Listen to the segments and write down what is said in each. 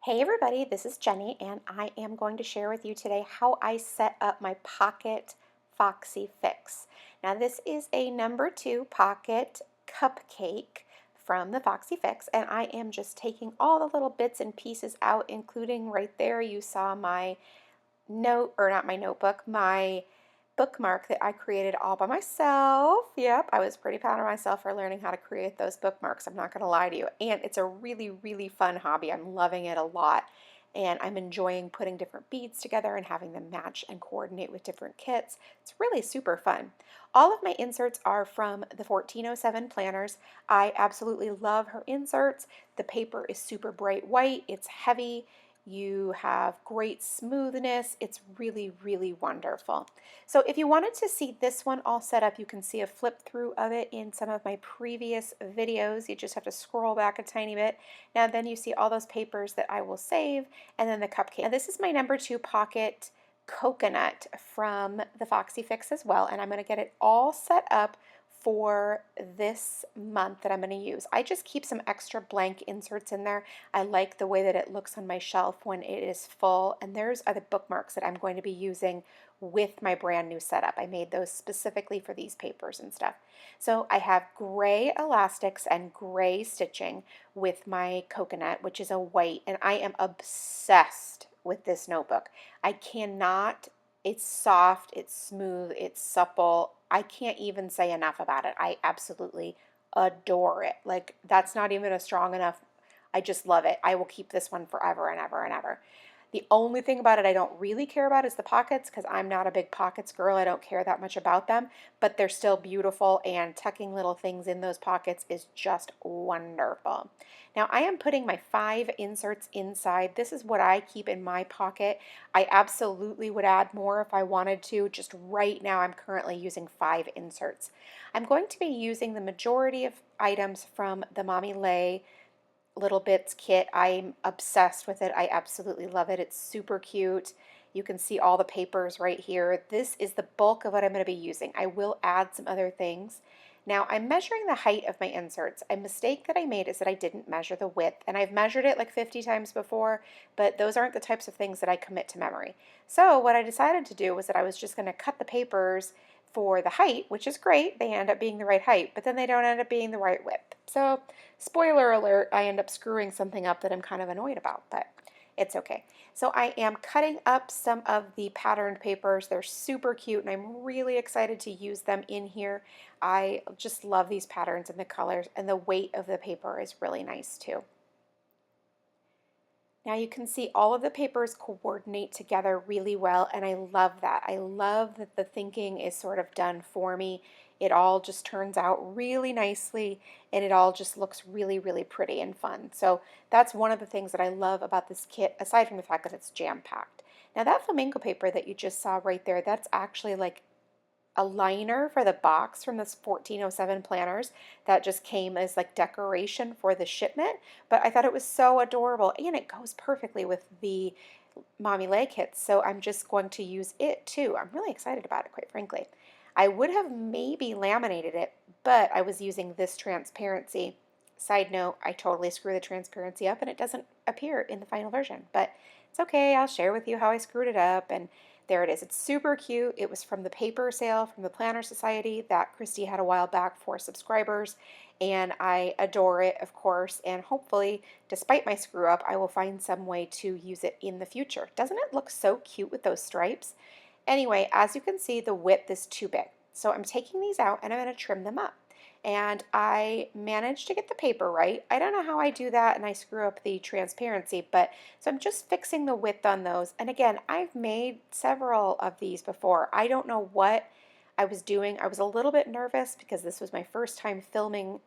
Hey everybody, this is Jenny and I am going to share with you today how I set up my pocket Foxy Fix. Now this is a number 2 pocket cupcake from the Foxy Fix, and I am just taking all the little bits and pieces out, including right there you saw my note, or not my notebook, my bookmark that I created all by myself. Yep, I was pretty proud of myself for learning how to create those bookmarks. I'm not going to lie to you. And it's a really, really fun hobby. I'm loving it a lot. And I'm enjoying putting different beads together and having them match and coordinate with different kits. It's really super fun. All of my inserts are from the 1407 planners. I absolutely love her inserts. The paper is super bright white. It's heavy. You have great smoothness. It's really, really wonderful. So if you wanted to see this one all set up, you can see a flip through of it in some of my previous videos. You just have to scroll back a tiny bit. Now then you see all those papers that I will save, and then the cupcake. Now this is my number 2 pocket coconut from the Foxy Fix as well, and I'm going to get it all set up for this month that I'm going to use. I just keep some extra blank inserts in there. I like the way that it looks on my shelf when it is full, and there's other bookmarks that I'm going to be using with my brand new setup. I made those specifically for these papers and stuff. So I have gray elastics and gray stitching with my coconut, which is a white, and I am obsessed with this notebook. I cannot, it's soft, it's smooth, it's supple. I can't even say enough about it. I absolutely adore it. Like, that's not even a strong enough. I just love it. I will keep this one forever and ever and ever. The only thing about it I don't really care about is the pockets, because I'm not a big pockets girl. I don't care that much about them, but they're still beautiful, and tucking little things in those pockets is just wonderful. Now I am putting my 5 inserts inside. This is what I keep in my pocket. I absolutely would add more if I wanted to. Just right now I'm currently using 5 inserts. I'm going to be using the majority of items from the Mommy Lhey Little Bits kit. I'm obsessed with it. I absolutely love it. It's super cute. You can see all the papers right here. This is the bulk of what I'm going to be using. I will add some other things. Now I'm measuring the height of my inserts. A mistake that I made is that I didn't measure the width, and I've measured it like 50 times before, but those aren't the types of things that I commit to memory. So what I decided to do was that I was just going to cut the papers for the height, which is great. They end up being the right height, but then they don't end up being the right width. So spoiler alert, I end up screwing something up that I'm kind of annoyed about, but it's okay. So I am cutting up some of the patterned papers. They're super cute, and I'm really excited to use them in here. I just love these patterns and the colors, and the weight of the paper is really nice too. Now you can see all of the papers coordinate together really well, and I love that. I love that the thinking is sort of done for me. It all just turns out really nicely, and it all just looks really, really pretty and fun. So that's one of the things that I love about this kit, aside from the fact that it's jam-packed. Now that flamingo paper that you just saw right there, that's actually like a liner for the box from this 1407 planners that just came as like decoration for the shipment, but I thought it was so adorable, and it goes perfectly with the Mommy Lhey kits, so I'm just going to use it too. I'm really excited about it, quite frankly. I would have maybe laminated it, but I was using this transparency. Side note, I totally screw the transparency up and it doesn't appear in the final version, but it's okay. I'll share with you how I screwed it up, and there it is. It's super cute. It was from the paper sale from the Planner Society that Christy had a while back for subscribers, and I adore it, of course, and hopefully, despite my screw up, I will find some way to use it in the future. Doesn't it look so cute with those stripes? Anyway, as you can see, the width is too big. So I'm taking these out and I'm going to trim them up. And I managed to get the paper right. I don't know how I do that, and I screw up the transparency, but so I'm just fixing the width on those. And again, I've made several of these before. I don't know what I was doing. I was a little bit nervous because this was my first time filming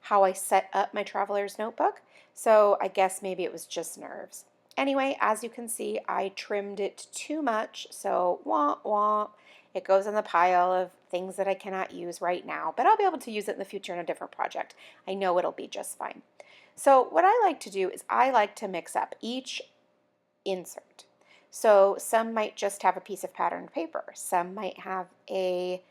how I set up my traveler's notebook. So I guess maybe it was just nerves. Anyway, as you can see, I trimmed it too much, so wah wah. It goes in the pile of things that I cannot use right now, but I'll be able to use it in the future in a different project. I know it'll be just fine. So what I like to do is I like to mix up each insert. So some might just have a piece of patterned paper. Some might have a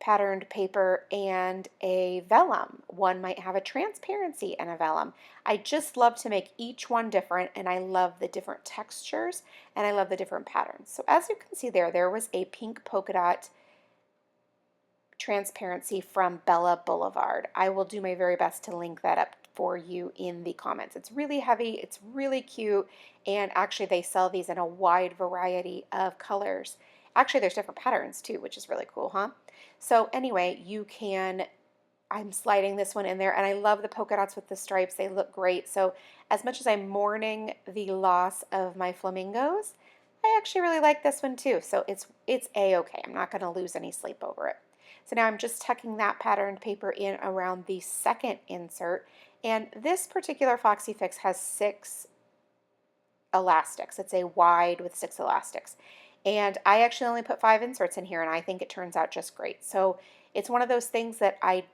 patterned paper and a vellum. One might have a transparency and a vellum. I just love to make each one different, and I love the different textures, and I love the different patterns. So as you can see there was a pink polka dot transparency from Blvd. I will do my very best to link that up for you in the comments. It's really heavy, it's really cute, and actually they sell these in a wide variety of colors. Actually, there's different patterns too, which is really cool, huh? So anyway, I'm sliding this one in there, and I love the polka dots with the stripes. They look great. So as much as I'm mourning the loss of my flamingos, I actually really like this one too. So it's a-okay. I'm not going to lose any sleep over it. So now I'm just tucking that patterned paper in around the second insert, and this particular Foxy Fix has 6 elastics. It's a wide with 6 elastics. And I actually only put 5 inserts in here, and I think it turns out just great. So it's one of those things that I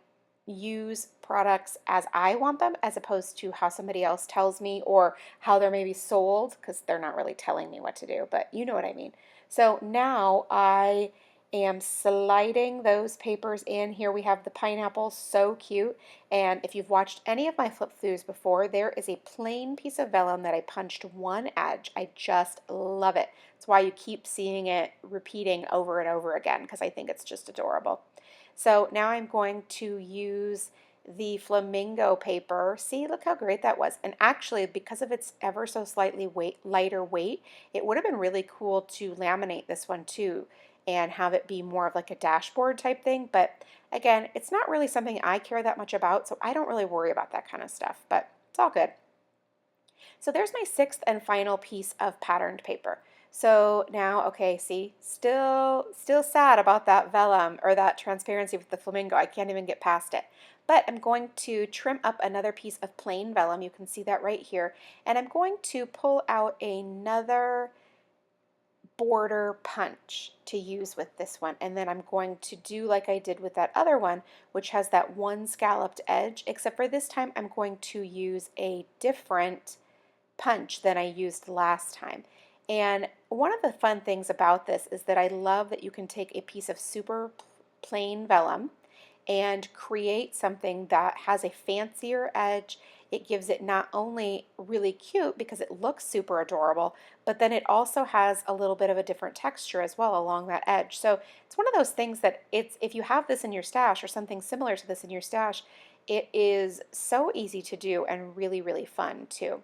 use products as I want them, as opposed to how somebody else tells me or how they're maybe sold, because they're not really telling me what to do, but you know what I mean. So now I am sliding those papers in. Here we have the pineapple, so cute. And if you've watched any of my flip throughs before, there is a plain piece of vellum that I punched one edge. I just love it. That's why you keep seeing it repeating over and over again, because I think it's just adorable. So now I'm going to use the flamingo paper. See, look how great that was. And actually, because of its ever so slightly lighter weight, it would have been really cool to laminate this one too and have it be more of like a dashboard type thing. But again, it's not really something I care that much about, so I don't really worry about that kind of stuff, but it's all good. So there's my 6th and final piece of patterned paper. So now, okay, see, still sad about that vellum or that transparency with the flamingo. I can't even get past it. But I'm going to trim up another piece of plain vellum. You can see that right here. And I'm going to pull out another border punch to use with this one, and then I'm going to do like I did with that other one, which has that one scalloped edge, except for this time I'm going to use a different punch than I used last time. And one of the fun things about this is that I love that you can take a piece of super plain vellum and create something that has a fancier edge. It gives it not only really cute because it looks super adorable, but then it also has a little bit of a different texture as well along that edge. So it's one of those things that if you have this in your stash or something similar to this in your stash, it is so easy to do and really, really fun too.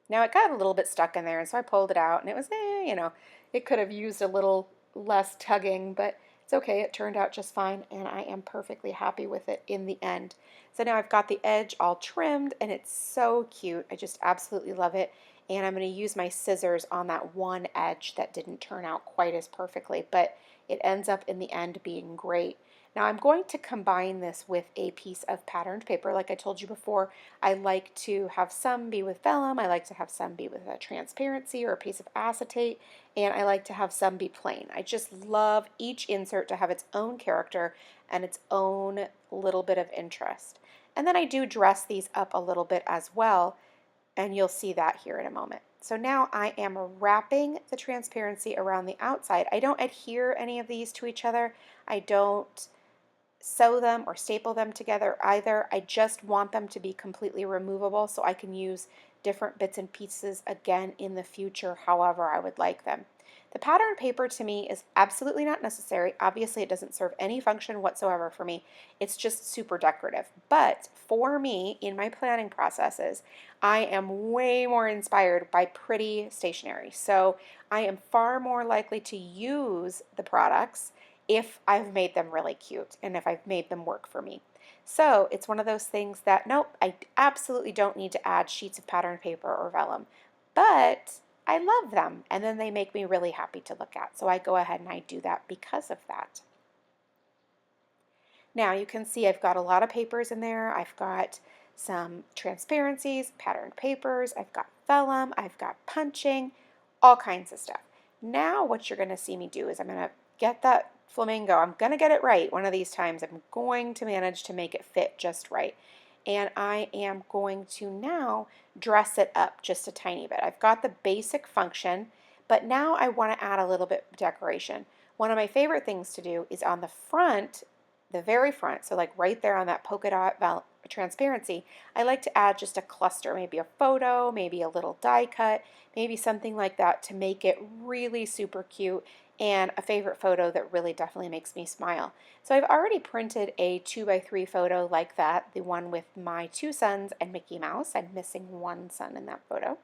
Now it got a little bit stuck in there, and so I pulled it out, and it was, it could have used a little less tugging, but it's okay. It turned out just fine, and I am perfectly happy with it in the end. So now I've got the edge all trimmed, and it's so cute. I just absolutely love it, and I'm going to use my scissors on that one edge that didn't turn out quite as perfectly, but it ends up in the end being great. Now I'm going to combine this with a piece of patterned paper. Like I told you before, I like to have some be with vellum, I like to have some be with a transparency or a piece of acetate, and I like to have some be plain. I just love each insert to have its own character and its own little bit of interest. And then I do dress these up a little bit as well, and you'll see that here in a moment. So now I am wrapping the transparency around the outside. I don't adhere any of these to each other. I don't sew them or staple them together either. I just want them to be completely removable so I can use different bits and pieces again in the future however I would like them. The pattern paper to me is absolutely not necessary. Obviously it doesn't serve any function whatsoever for me. It's just super decorative. But for me, in my planning processes, I am way more inspired by pretty stationery. So I am far more likely to use the products if I've made them really cute and if I've made them work for me. So it's one of those things that, nope, I absolutely don't need to add sheets of pattern paper or vellum, but I love them and then they make me really happy to look at. So I go ahead and I do that because of that. Now you can see I've got a lot of papers in there. I've got some transparencies, patterned papers, I've got vellum, I've got punching, all kinds of stuff. Now what you're going to see me do is I'm going to get that flamingo. I'm going to get it right one of these times. I'm going to manage to make it fit just right. And I am going to now dress it up just a tiny bit. I've got the basic function, but now I want to add a little bit of decoration. One of my favorite things to do is on the front, the very front, so like right there on that polka dot transparency, I like to add just a cluster, maybe a photo, maybe a little die cut, maybe something like that to make it really super cute and a favorite photo that really definitely makes me smile. So I've already printed a 2x3 photo like that, the one with my two sons and Mickey Mouse. I'm missing one son in that photo.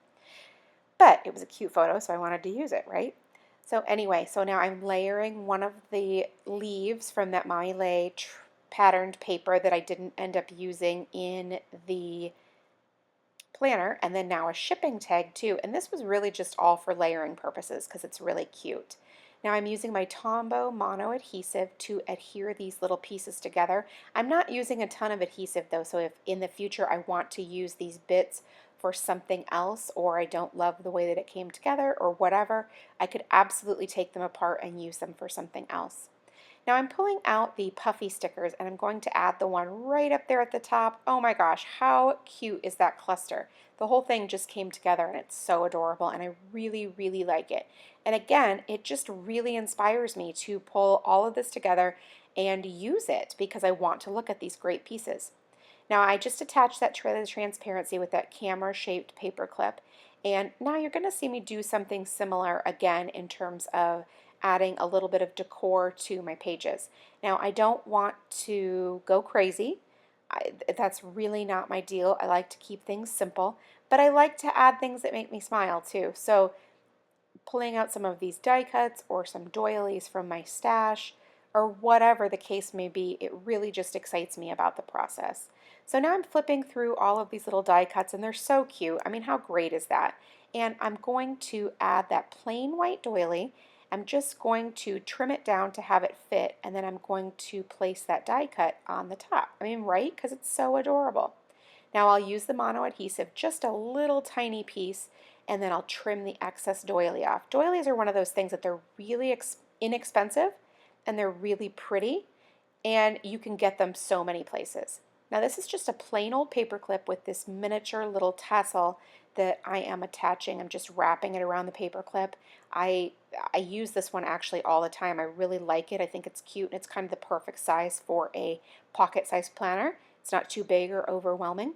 But it was a cute photo, so I wanted to use it, right? So anyway, so now I'm layering one of the leaves from that Mommy Lhey patterned paper that I didn't end up using in the planner, and then now a shipping tag too. And this was really just all for layering purposes because it's really cute. Now I'm using my Tombow mono adhesive to adhere these little pieces together. I'm not using a ton of adhesive though, so if in the future I want to use these bits for something else, or I don't love the way that it came together or whatever, I could absolutely take them apart and use them for something else. Now I'm pulling out the puffy stickers and I'm going to add the one right up there at the top. Oh my gosh, how cute is that cluster? The whole thing just came together and it's so adorable and I really, really like it. And again, it just really inspires me to pull all of this together and use it because I want to look at these great pieces. Now I just attached that trailer transparency with that camera shaped paper clip, and now you're going to see me do something similar again in terms of adding a little bit of decor to my pages. Now I don't want to go crazy. That's really not my deal. I like to keep things simple, but I like to add things that make me smile too. So pulling out some of these die cuts or some doilies from my stash or whatever the case may be, it really just excites me about the process. So now I'm flipping through all of these little die cuts and they're so cute. I mean, how great is that? And I'm going to add that plain white doily. I'm just going to trim it down to have it fit, and then I'm going to place that die cut on the top. I mean, right? Because it's so adorable. Now I'll use the mono adhesive, just a little tiny piece, and then I'll trim the excess doily off. Doilies are one of those things that they're really inexpensive and they're really pretty, and you can get them so many places. Now this is just a plain old paper clip with this miniature little tassel that I am attaching. I'm just wrapping it around the paper clip. I use this one actually all the time. I really like it. I think it's cute and it's kind of the perfect size for a pocket size planner. It's not too big or overwhelming.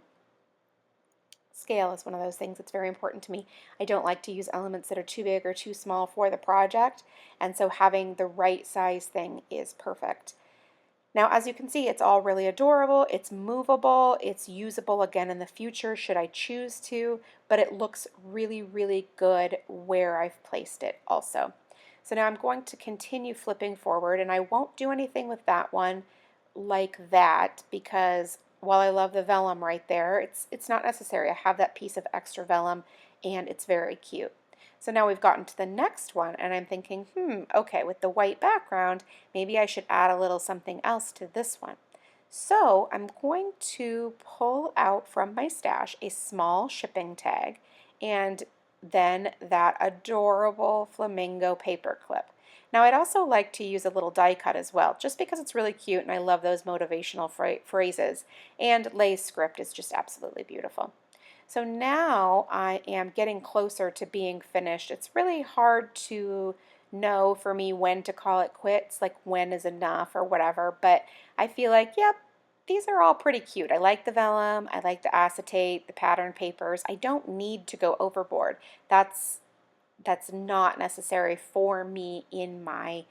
Scale is one of those things that's very important to me. I don't like to use elements that are too big or too small for the project, and so having the right size thing is perfect. Now, as you can see, it's all really adorable, it's movable, it's usable again in the future should I choose to, but it looks really, really good where I've placed it also. So now I'm going to continue flipping forward, and I won't do anything with that one like that because while I love the vellum right there, it's not necessary. I have that piece of extra vellum and it's very cute. So now we've gotten to the next one and I'm thinking, okay, with the white background, maybe I should add a little something else to this one. So I'm going to pull out from my stash a small shipping tag and then that adorable flamingo paper clip. Now I'd also like to use a little die cut as well, just because it's really cute and I love those motivational phrases, and Lhey's script is just absolutely beautiful. So now I am getting closer to being finished. It's really hard to know for me when to call it quits, like when is enough or whatever, but I feel like, yep, these are all pretty cute. I like the vellum, I like the acetate, the pattern papers. I don't need to go overboard. That's not necessary for me in my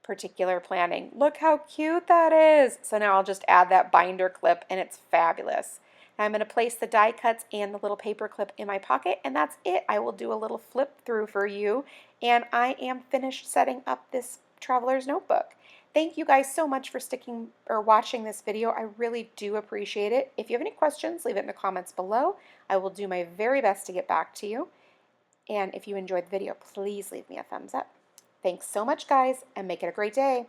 particular planning. Look how cute that is. So now I'll just add that binder clip and it's fabulous. Now I'm going to place the die cuts and the little paper clip in my pocket, and that's it. I will do a little flip through for you and I am finished setting up this traveler's notebook. Thank you guys so much for sticking or watching this video. I really do appreciate it. If you have any questions, leave it in the comments below. I will do my very best to get back to you. And if you enjoyed the video, please leave me a thumbs up. Thanks so much, guys, and make it a great day.